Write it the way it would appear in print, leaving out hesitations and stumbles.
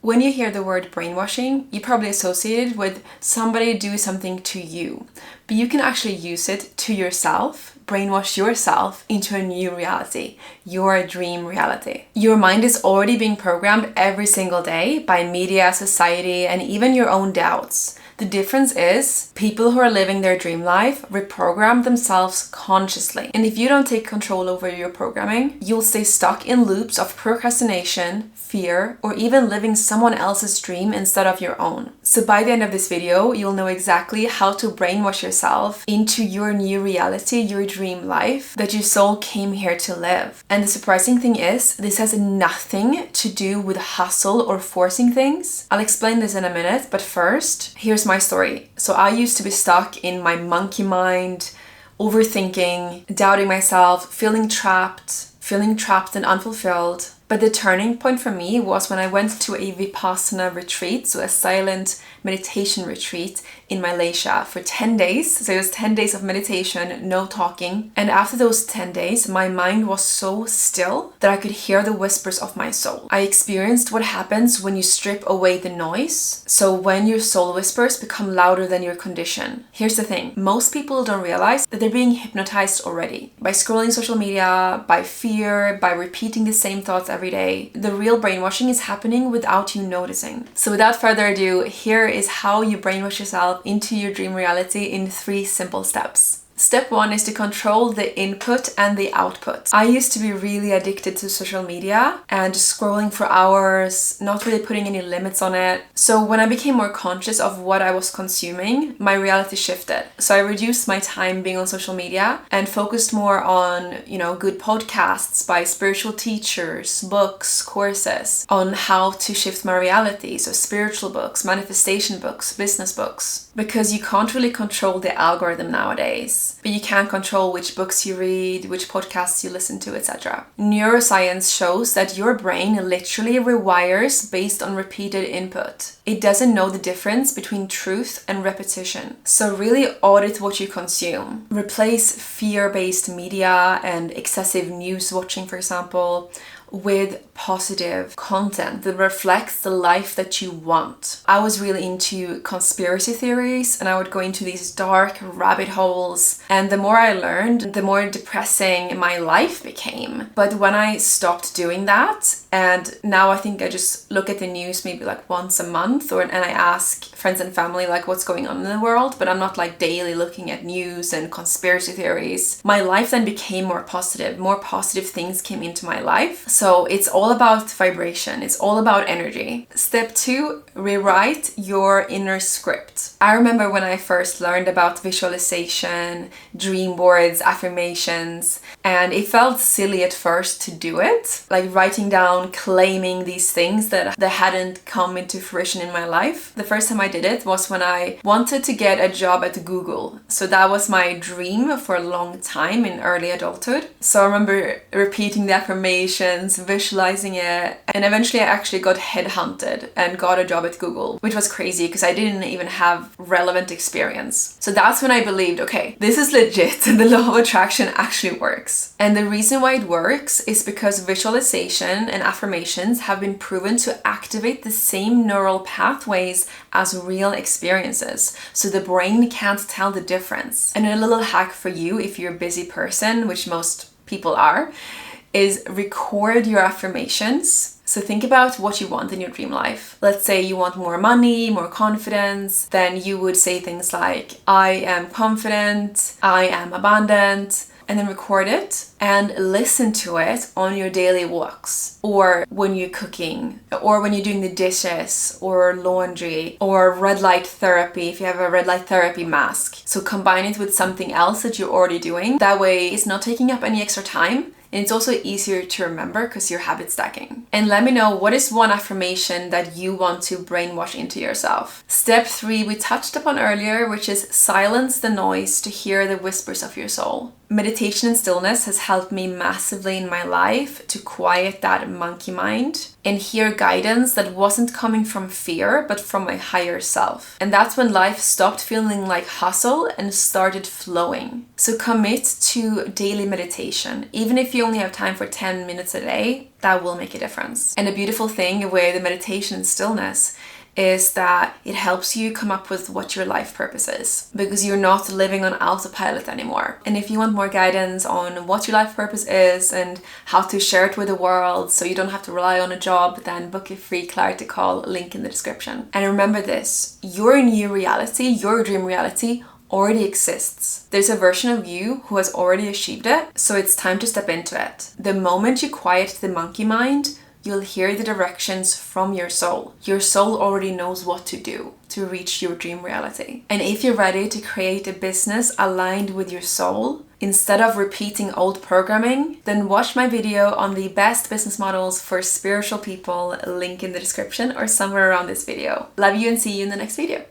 When you hear the word brainwashing, you probably associate it with somebody do something to you, but you can actually use it to yourself, brainwash yourself into a new reality, your dream reality. Your mind is already being programmed every single day by media, society, and even your own doubts. The difference is people who are living their dream life reprogram themselves consciously. And if you don't take control over your programming, you'll stay stuck in loops of procrastination, fear, or even living someone else's dream instead of your own. So by the end of this video, you'll know exactly how to brainwash yourself into your new reality, your dream life that your soul came here to live. And the surprising thing is, this has nothing to do with hustle or forcing things. I'll explain this in a minute, but first, here's my story. So I used to be stuck in my monkey mind, overthinking, doubting myself, feeling trapped and unfulfilled. But the turning point for me was when I went to a Vipassana retreat, so a silent meditation retreat in Malaysia for 10 days. So it was 10 days of meditation, no talking. And after those 10 days, my mind was so still that I could hear the whispers of my soul. I experienced what happens when you strip away the noise. So when your soul whispers become louder than your condition. Here's the thing, most people don't realize that they're being hypnotized already by scrolling social media, by fear, by repeating the same thoughts every day. The real brainwashing is happening without you noticing. So without further ado, here is how you brainwash yourself into your dream reality in 3 simple steps. Step 1 is to control the input and the output. I used to be really addicted to social media and just scrolling for hours, not really putting any limits on it. So when I became more conscious of what I was consuming, my reality shifted. So I reduced my time being on social media and focused more on, good podcasts by spiritual teachers, books, courses on how to shift my reality. So spiritual books, manifestation books, business books. Because you can't really control the algorithm nowadays. But you can control which books you read, which podcasts you listen to, etc. Neuroscience shows that your brain literally rewires based on repeated input. It doesn't know the difference between truth and repetition. So really audit what you consume. Replace fear-based media and excessive news watching, for example, with positive content that reflects the life that you want. I was really into conspiracy theories and I would go into these dark rabbit holes, and the more I learned, the more depressing my life became. But when I stopped doing that, and now I think I just look at the news maybe like once a month, and I ask friends and family like what's going on in the world, but I'm not like daily looking at news and conspiracy theories. My life then became more positive things came into my life. So it's all about vibration. It's all about energy. Step 2, rewrite your inner script. I remember when I first learned about visualization, dream boards, affirmations, and it felt silly at first to do it. Like writing down, claiming these things that hadn't come into fruition in my life. The first time I did it was when I wanted to get a job at Google. So that was my dream for a long time in early adulthood. So I remember repeating the affirmations, visualizing it, and eventually I actually got headhunted and got a job at Google, which was crazy because I didn't even have relevant experience. So that's when I believed, okay, this is legit and the law of attraction actually works. And the reason why it works is because visualization and affirmations have been proven to activate the same neural pathways as real experiences. So the brain can't tell the difference. And a little hack for you, if you're a busy person, which most people are, is record your affirmations. So think about what you want in your dream life. Let's say you want more money, more confidence. Then you would say things like, I am confident, I am abundant, and then record it and listen to it on your daily walks, or when you're cooking, or when you're doing the dishes or laundry, or red light therapy if you have a red light therapy mask. So combine it with something else that you're already doing. That way it's not taking up any extra time. And it's also easier to remember because you're habit stacking. And let me know, what is one affirmation that you want to brainwash into yourself? Step 3 we touched upon earlier, which is silence the noise to hear the whispers of your soul. Meditation and stillness has helped me massively in my life to quiet that monkey mind and hear guidance that wasn't coming from fear, but from my higher self. And that's when life stopped feeling like hustle and started flowing. So commit to daily meditation. Even if you only have time for 10 minutes a day, that will make a difference. And a beautiful thing with the meditation and stillness is that it helps you come up with what your life purpose is, because you're not living on autopilot anymore. And if you want more guidance on what your life purpose is and how to share it with the world so you don't have to rely on a job, then book a free clarity call, link in the description. And remember this, your new reality, your dream reality already exists. There's a version of you who has already achieved it, so it's time to step into it. The moment you quiet the monkey mind, you'll hear the directions from your soul. Your soul already knows what to do to reach your dream reality. And if you're ready to create a business aligned with your soul, instead of repeating old programming, then watch my video on the best business models for spiritual people, link in the description or somewhere around this video. Love you and see you in the next video.